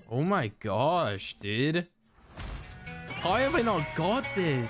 Oh my gosh, dude. How have I not got this?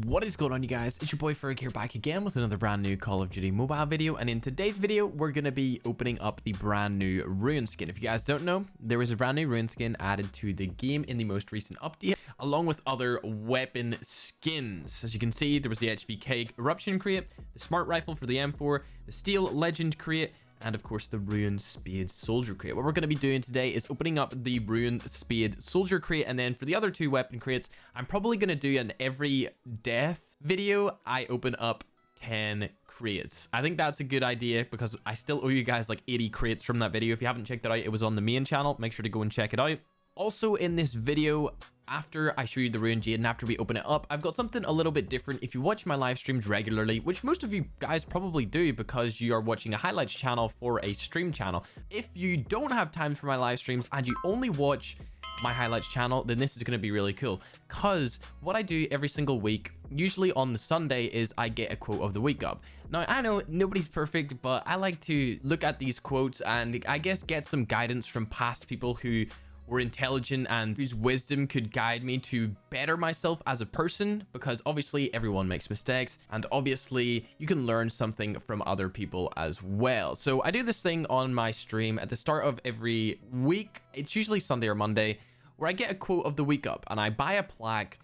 What is going on, you guys? It's your boy Ferg here, back again with another brand new Call of Duty Mobile video. And in today's video, we're going to be opening up the brand new Ruin skin. If you guys don't know, there was a brand new Ruin skin added to the game in the most recent update, along with other weapon skins. As you can see, there was the HVK Eruption crate, the Smart Rifle for the M4, the Steel Legend crate, and of course the Ruin Spade Soldier crate. What we're going to be doing today is opening up the Ruin Spade Soldier crate, and then for the other two weapon crates, I'm probably going to do an every death video I open up 10 crates. I think that's a good idea because I still owe you guys like 80 crates from that video. If you haven't checked it out, it was on the main channel. Make sure to go and check it out. Also in this video, after I show you the Ruin Jade and after we open it up, I've got something a little bit different. If you watch my live streams regularly, which most of you guys probably do because you are watching a highlights channel for a stream channel. If you don't have time for my live streams and you only watch my highlights channel, then this is going to be really cool, because what I do every single week, usually on the Sunday, is I get a quote of the week up. Now, I know nobody's perfect, but I like to look at these quotes and I guess get some guidance from past people who were intelligent and whose wisdom could guide me to better myself as a person, because obviously everyone makes mistakes and obviously you can learn something from other people as well. So I do this thing on my stream at the start of every week. It's usually Sunday or Monday, where I get a quote of the week up and I buy a plaque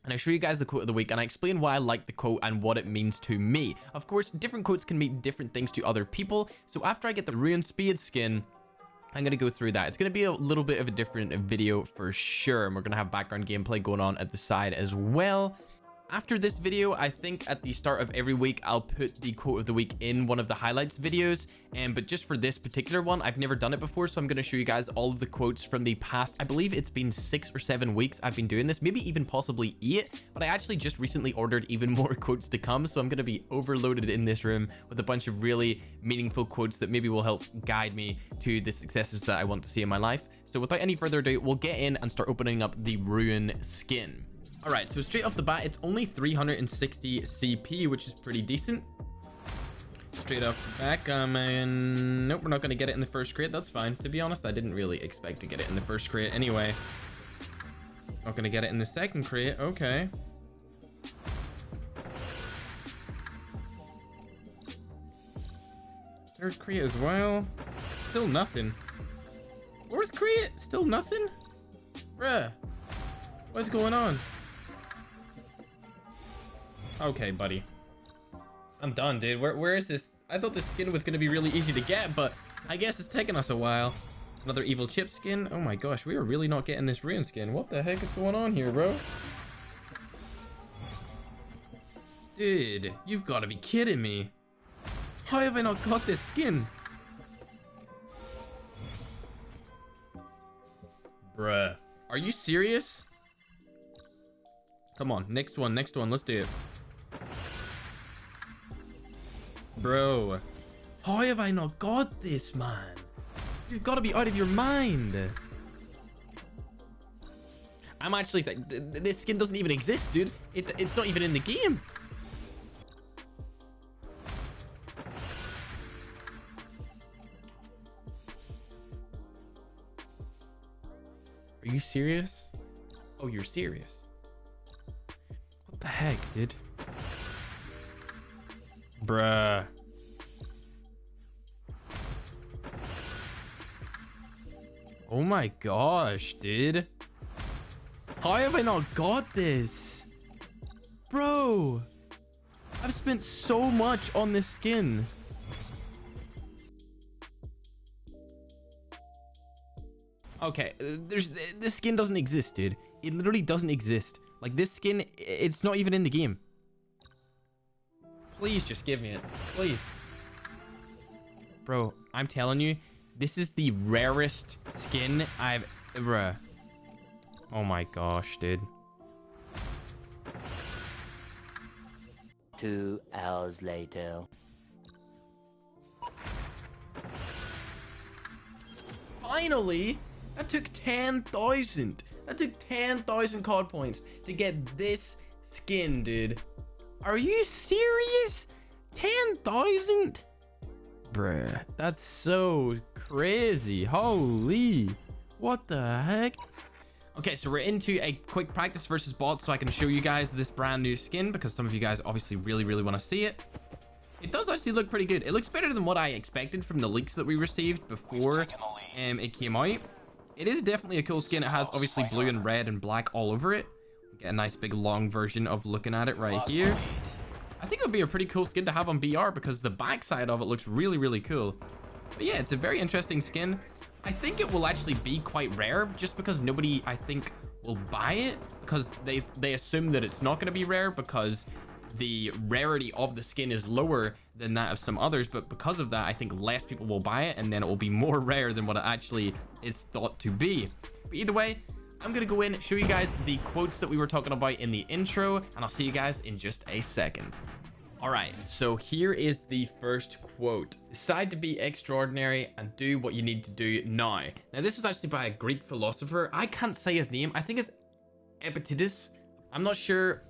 and I show you guys the quote of the week and I explain why I like the quote and what it means to me. Of course, different quotes can mean different things to other people. So after I get the Ruin Spade skin, I'm going to go through that. It's going to be a little bit of a different video for sure. And we're going to have background gameplay going on at the side as well. After this video, I think at the start of every week, I'll put the quote of the week in one of the highlights videos. But just for this particular one, I've never done it before. So I'm going to show you guys all of the quotes from the past. I believe it's been 6 or 7 weeks I've been doing this, maybe even possibly 8. But I actually just recently ordered even more quotes to come. So I'm going to be overloaded in this room with a bunch of really meaningful quotes that maybe will help guide me to the successes that I want to see in my life. So without any further ado, we'll get in and start opening up the Ruin skin. All right, so straight off the bat, it's only 360 CP, which is pretty decent. Straight off the back, nope, we're not going to get it in the first crate. That's fine. To be honest, I didn't really expect to get it in the first crate anyway. Not going to get it in the second crate. Okay. Third crate as well. Still nothing. Fourth crate? Still nothing? Bruh. What's going on? Okay, buddy. I'm done, dude. Where is this? I thought this skin was going to be really easy to get, but I guess it's taking us a while. Another evil chip skin. Oh my gosh, we are really not getting this Ruin skin. What the heck is going on here, bro? Dude, you've got to be kidding me. How have I not got this skin? Bruh. Are you serious? Come on, next one, let's do it. Bro, how have I not got this, man? You've got to be out of your mind. I'm actually this skin doesn't even exist, dude. It's not even in the game. Are you serious? Oh, you're serious. What the heck, dude? Bruh. Oh my gosh, dude. How have I not got this? Bro, I've spent so much on this skin. Okay, this skin doesn't exist, dude. It literally doesn't exist. Like, this skin, it's not even in the game. Please just give me it. Please. Bro, I'm telling you, this is the rarest skin I've ever... Oh my gosh, dude. 2 hours later. Finally! That took 10,000. That took 10,000 COD points to get this skin, dude. Are you serious? 12,000? Bruh, that's so crazy. Holy, what the heck? Okay, so we're into a quick practice versus bots so I can show you guys this brand new skin because some of you guys obviously really want to see it. It does actually look pretty good. It looks better than what I expected from the leaks that we received before it came out. It is definitely a cool skin. It has obviously blue and red and black all over it. Get a nice big long version of looking at it right here. I think it would be a pretty cool skin to have on BR because the backside of it looks really cool. But yeah, it's a very interesting skin. I think it will actually be quite rare just because nobody, I think, will buy it because they assume that it's not going to be rare because the rarity of the skin is lower than that of some others. But because of that, I think less people will buy it and then it will be more rare than what it actually is thought to be. But either way, I'm going to go in, show you guys the quotes that we were talking about in the intro, and I'll see you guys in just a second. All right, so here is the first quote. Decide to be extraordinary and do what you need to do now. Now, this was actually by a Greek philosopher. I can't say his name. I think it's Epictetus. I'm not sure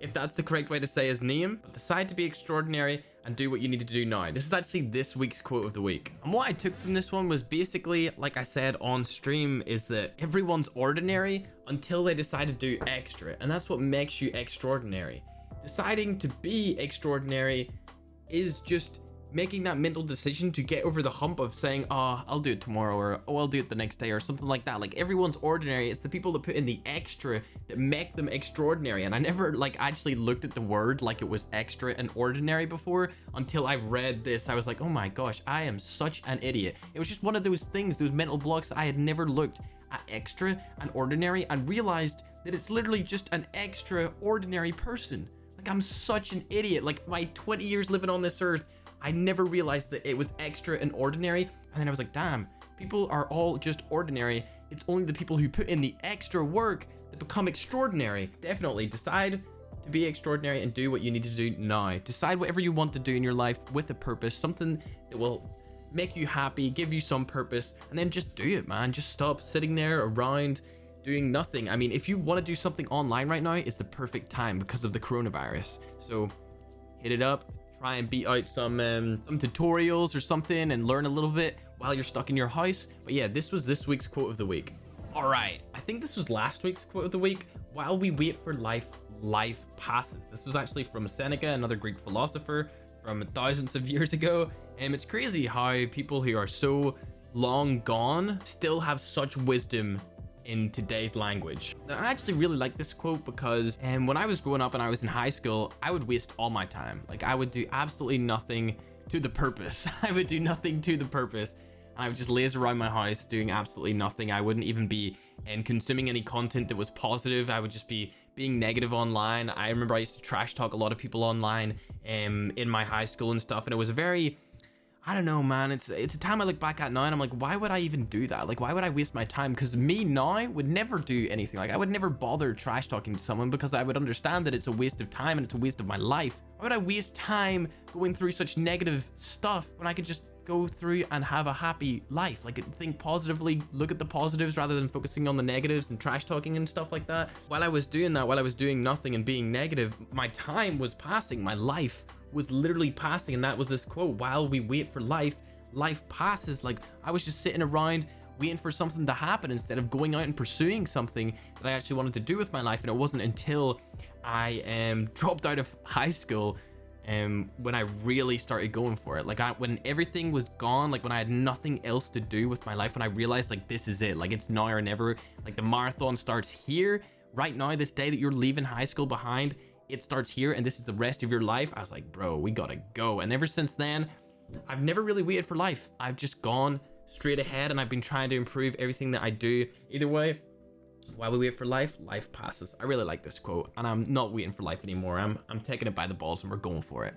if that's the correct way to say his name, but decide to be extraordinary and do what you need to do now. This is actually this week's quote of the week. And what I took from this one was basically, like I said on stream, is that everyone's ordinary until they decide to do extra. And that's what makes you extraordinary. Deciding to be extraordinary is just making that mental decision to get over the hump of saying, oh, I'll do it tomorrow, or oh, I'll do it the next day, or something like that. Like, everyone's ordinary. It's the people that put in the extra that make them extraordinary. And I never like actually looked at the word like it was extra and ordinary before until I read this. I was like, oh my gosh, I am such an idiot. It was just one of those things, those mental blocks. I had never looked at extra and ordinary and realized that it's literally just an extraordinary person. Like, I'm such an idiot. Like, my 20 years living on this earth, I never realized that it was extra and ordinary. And then I was like, damn, people are all just ordinary. It's only the people who put in the extra work that become extraordinary. Definitely decide to be extraordinary and do what you need to do now. Decide whatever you want to do in your life with a purpose, something that will make you happy, give you some purpose, and then just do it, man. Just stop sitting there around doing nothing. I mean, if you want to do something online right now, it's the perfect time because of the coronavirus. So hit it up. Try and beat out some tutorials or something and learn a little bit while you're stuck in your house. But yeah, this was this week's quote of the week. All right, I think this was last week's quote of the week. While we wait for life, life passes. This was actually from Seneca, another Greek philosopher from thousands of years ago. And it's crazy how people who are so long gone still have such wisdom in today's language. Now, I actually really like this quote because when I was growing up and I was in high school, I would waste all my time. Like, I would do absolutely nothing to the purpose. I would do nothing to the purpose. And I would just laze around my house doing absolutely nothing. I wouldn't even be consuming any content that was positive. I would just be being negative online. I remember I used to trash talk a lot of people online in my high school and stuff. And it was a very, I don't know, man. It's a time I look back at now and I'm like, why would I even do that? Like, why would I waste my time? Because me now would never do anything. Like, I would never bother trash talking to someone because I would understand that it's a waste of time and it's a waste of my life. Why would I waste time going through such negative stuff when I could just go through and have a happy life? Like, think positively, look at the positives rather than focusing on the negatives and trash talking and stuff like that. While I was doing that, while I was doing nothing and being negative, my time was passing. My life was literally passing, and that was this quote: while we wait for life, life passes. Like, I was just sitting around waiting for something to happen instead of going out and pursuing something that I actually wanted to do with my life. And it wasn't until I dropped out of high school when I really started going for it. Like, when everything was gone, like when I had nothing else to do with my life, when I realized, like, this is it, like, it's now or never. Like, the marathon starts here right now. This day that you're leaving high school behind, it starts here, and this is the rest of your life. I was like, bro, we gotta go. And ever since then, I've never really waited for life. I've just gone straight ahead, and I've been trying to improve everything that I do. Either way, while we wait for life, life passes. I really like this quote, and I'm not waiting for life anymore. I'm taking it by the balls, and we're going for it.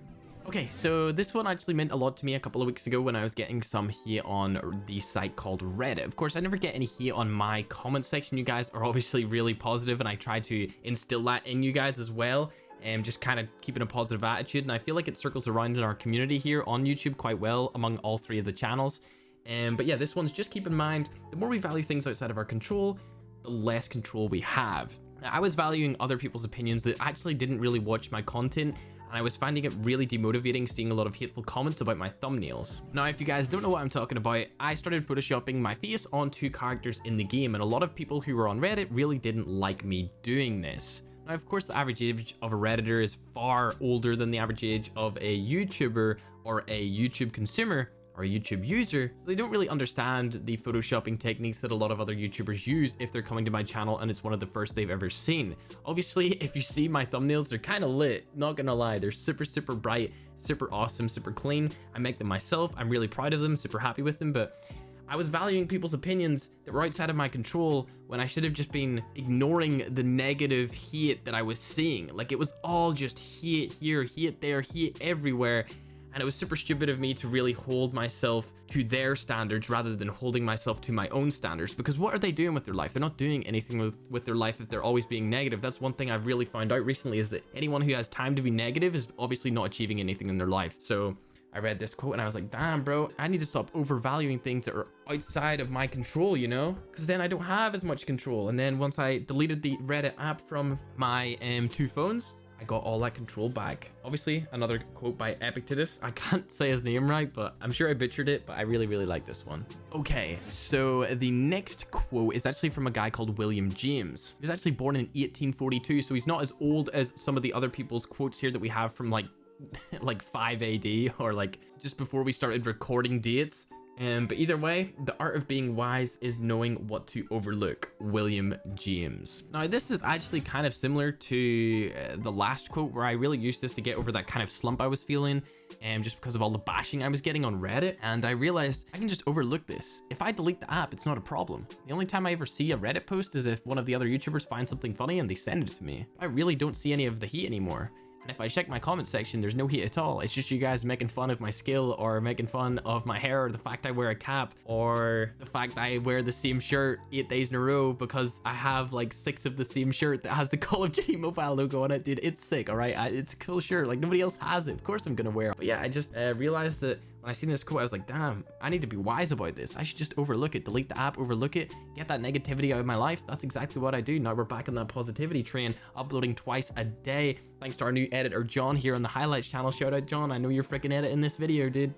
Okay, so this one actually meant a lot to me a couple of weeks ago when I was getting some hate on the site called Reddit. Of course, I never get any hate on my comment section. You guys are obviously really positive, and I try to instill that in you guys as well, and just kind of keeping a positive attitude. And I feel like it circles around in our community here on YouTube quite well among all three of the channels. But yeah, this one's just keep in mind, the more we value things outside of our control, the less control we have. Now, I was valuing other people's opinions that actually didn't really watch my content, and I was finding it really demotivating seeing a lot of hateful comments about my thumbnails. Now, if you guys don't know what I'm talking about, I started photoshopping my face onto characters in the game, and a lot of people who were on Reddit really didn't like me doing this. Now, of course, the average age of a Redditor is far older than the average age of a YouTuber or a YouTube consumer or a YouTube user, so they don't really understand the photoshopping techniques that a lot of other YouTubers use if they're coming to my channel and it's one of the first they've ever seen. Obviously, if you see my thumbnails, they're kind of lit, not gonna lie. They're super bright, super awesome, super clean. I make them myself. I'm really proud of them, super happy with them, but I was valuing people's opinions that were outside of my control when I should have just been ignoring the negative hate that I was seeing. Like, it was all just hate here, hate there, hate everywhere. And it was super stupid of me to really hold myself to their standards rather than holding myself to my own standards. Because what are they doing with their life? They're not doing anything with their life if they're always being negative. That's one thing I've really found out recently, is that anyone who has time to be negative is obviously not achieving anything in their life. So I read this quote and I was like, damn, bro, I need to stop overvaluing things that are outside of my control, you know? Because then I don't have as much control. And then once I deleted the Reddit app from my two phones, I got all that control back. Obviously, another quote by Epictetus. I can't say his name right, but I'm sure I butchered it, but I really like this one. Okay, so the next quote is actually from a guy called William James. He was actually born in 1842, so he's not as old as some of the other people's quotes here that we have from like 5 AD or like just before we started recording dates. But either way, the art of being wise is knowing what to overlook. William James. Now, this is actually kind of similar to the last quote, where I really used this to get over that kind of slump I was feeling, just because of all the bashing I was getting on Reddit. And I realized I can just overlook this. If I delete the app, it's not a problem. The only time I ever see a Reddit post is if one of the other YouTubers finds something funny and they send it to me. I really don't see any of the heat anymore. And if I check my comment section, there's no heat at all. It's just you guys making fun of my skill, or making fun of my hair, or the fact I wear a cap, or the fact I wear the same shirt 8 days in a row because I have like 6 of the same shirt that has the Call of Duty Mobile logo on it. Dude, it's sick, all right? It's a cool shirt. Like, nobody else has it. Of course I'm gonna wear it. But yeah, I just realized that when I seen this quote, I was like, damn, I need to be wise about this. I should just overlook it, delete the app, overlook it, get that negativity out of my life. That's exactly what I do. Now we're back on that positivity train, uploading twice a day. Thanks to our new editor, John, here on the highlights channel. Shout out, John. I know you're freaking editing this video, dude.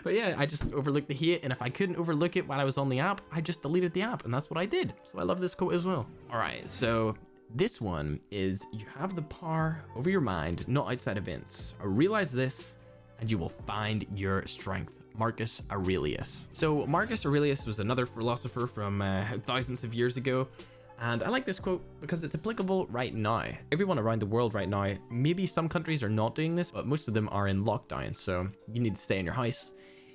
But yeah, I just overlooked the hate, and if I couldn't overlook it while I was on the app, I just deleted the app, and that's what I did. So I love this quote as well. All right, so this one is, you have the power over your mind, not outside events. Realize this, and you will find your strength. Marcus Aurelius. So Marcus Aurelius was another philosopher from thousands of years ago. And I like this quote because it's applicable right now. Everyone around the world right now, maybe some countries are not doing this, but most of them are in lockdown. So you need to stay in your house.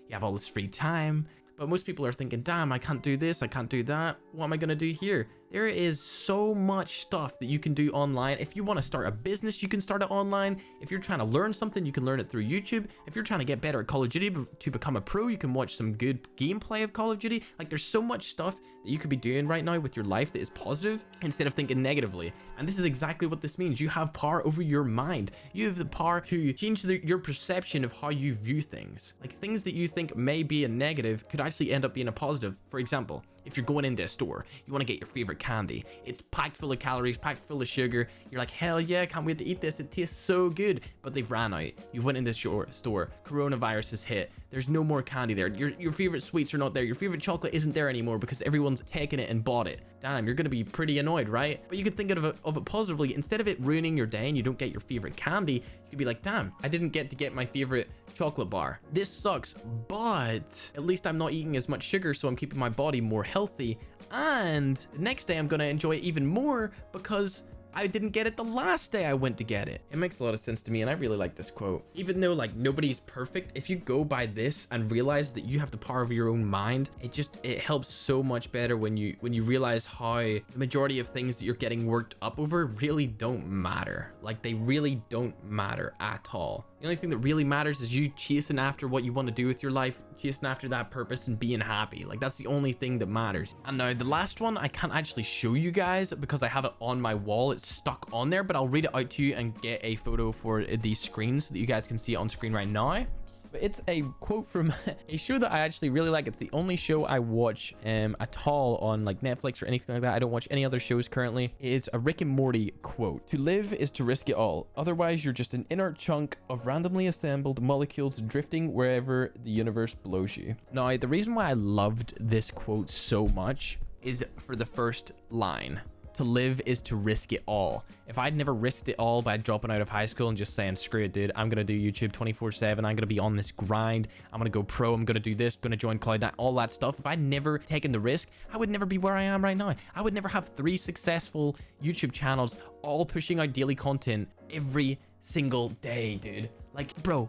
You have all this free time. But most people are thinking, damn, I can't do this, I can't do that. What am I gonna do here? There is so much stuff that you can do online. If you want to start a business, you can start it online. If you're trying to learn something, you can learn it through YouTube. If you're trying to get better at Call of Duty to become a pro, you can watch some good gameplay of Call of Duty. Like, there's so much stuff that you could be doing right now with your life that is positive instead of thinking negatively. And this is exactly what this means. You have power over your mind. You have the power to change your perception of how you view things. Like, things that you think may be a negative could actually end up being a positive. For example, if you're going into a store, you want to get your favorite candy. It's packed full of calories, packed full of sugar. You're like, hell yeah, I can't wait to eat this. It tastes so good. But they've ran out. You went into the store. Coronavirus has hit. There's no more candy there. Your favorite sweets are not there. Your favorite chocolate isn't there anymore because everyone's taken it and bought it. Damn, you're going to be pretty annoyed, right? But you could think of it positively. Instead of it ruining your day and you don't get your favorite candy, you could be like, damn, I didn't get to get my favorite chocolate bar. This sucks, but at least I'm not eating as much sugar, so I'm keeping my body more healthy. And the next day I'm gonna enjoy it even more because I didn't get it the last day I went to get it. It makes a lot of sense to me, and I really like this quote. Even though like nobody's perfect, if you go by this and realize that you have the power of your own mind, it helps so much better when you realize how the majority of things that you're getting worked up over really don't matter. Like, they really don't matter at all. The only thing that really matters is you chasing after what you want to do with your life, chasing after that purpose and being happy. Like, that's the only thing that matters. And now the last one, I can't actually show you guys because I have it on my wall. It's stuck on there, but I'll read it out to you and get a photo for the screen so that you guys can see it on screen right now. But it's a quote from a show that I actually really like. It's the only show I watch at all on like Netflix or anything like that. I don't watch any other shows currently. It is a Rick and Morty quote. To live is to risk it all. Otherwise, you're just an inert chunk of randomly assembled molecules drifting wherever the universe blows you. Now, the reason why I loved this quote so much is for the first line. To live is to risk it all. If I'd never risked it all by dropping out of high school and just saying, screw it, dude, I'm going to do YouTube 24/7. I'm going to be on this grind. I'm going to go pro. I'm going to do this. Going to join Cloud9, all that stuff. If I'd never taken the risk, I would never be where I am right now. I would never have 3 successful YouTube channels all pushing out daily content every single day, dude. Like, bro,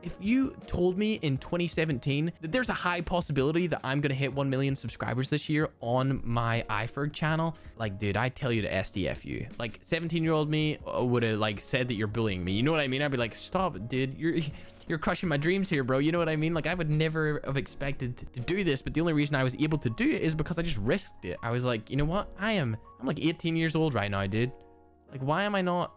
if you told me in 2017 that there's a high possibility that I'm gonna hit 1 million subscribers this year on my iFerg channel, like, dude, I tell you to SDF you. Like, 17-year-old me would have like said that you're bullying me. You know what I mean? I'd be like, stop, dude. You're crushing my dreams here, bro. You know what I mean? Like, I would never have expected to do this, but the only reason I was able to do it is because I just risked it. I was like, you know what? I'm like 18 years old right now, dude. Like, why am I not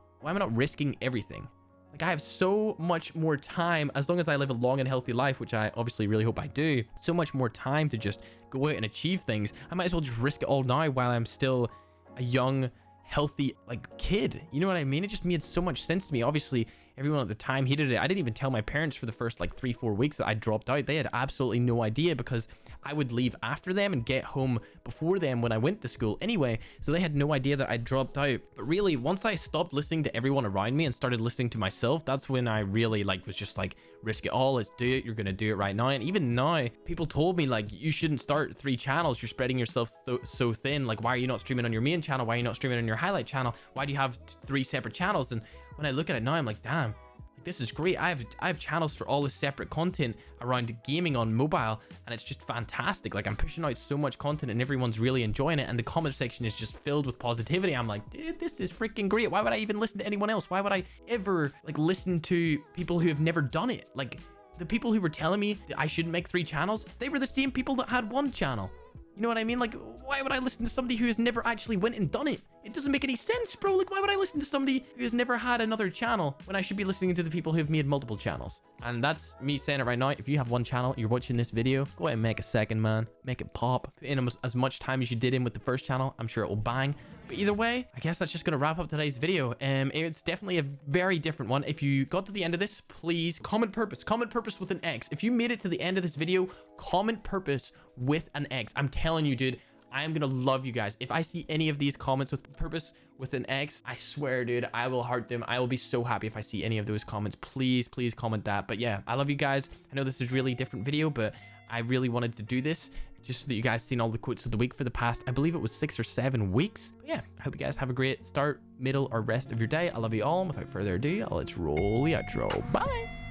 risking everything? Like, I have so much more time, as long as I live a long and healthy life, which I obviously really hope I do, so much more time to just go out and achieve things. I might as well just risk it all now while I'm still a young, healthy, like, kid. You know what I mean? It just made so much sense to me. Obviously, everyone at the time hated it. I didn't even tell my parents for the first, like, 3-4 weeks that I dropped out. They had absolutely no idea because I would leave after them and get home before them when I went to school anyway. So they had no idea that I dropped out. But really, once I stopped listening to everyone around me and started listening to myself, that's when I really, like, was just like, risk it all. Let's do it. You're going to do it right now. And even now, people told me, like, you shouldn't start 3 channels. You're spreading yourself so thin. Like, why are you not streaming on your main channel? Why are you not streaming on your highlight channel? Why do you have 3 separate channels? And when I look at it now, I'm like, damn. This is great. I have channels for all this separate content around gaming on mobile, and it's just fantastic. Like, I'm pushing out so much content and everyone's really enjoying it, and the comment section is just filled with positivity. I'm like, dude, this is freaking great. Why would I even listen to anyone else? Why would I ever, like, listen to people who have never done it? Like, the people who were telling me that I shouldn't make 3 channels, they were the same people that had 1 channel. You know what I mean? Like, why would I listen to somebody who has never actually went and done it? It doesn't make any sense, bro. Like, why would I listen to somebody who has never had another channel when I should be listening to the people who've made multiple channels? And that's me saying it right now. If you have 1 channel, you're watching this video, go ahead and make a second, man. Make it pop. Put in as much time as you did in with the first channel. I'm sure it will bang. But either way, I guess that's just going to wrap up today's video. It's definitely a very different one. If you got to the end of this, please comment purpose. Comment purpose with an X. If you made it to the end of this video, comment purpose with an X. I'm telling you, dude, I am going to love you guys. If I see any of these comments with purpose with an X, I swear, dude, I will heart them. I will be so happy if I see any of those comments. Please, please comment that. But yeah, I love you guys. I know this is really a different video, but I really wanted to do this just so that you guys seen all the quotes of the week for the past, I believe it was 6 or 7 weeks. But yeah, I hope you guys have a great start, middle, or rest of your day. I love you all. And without further ado, let's roll the outro. Bye.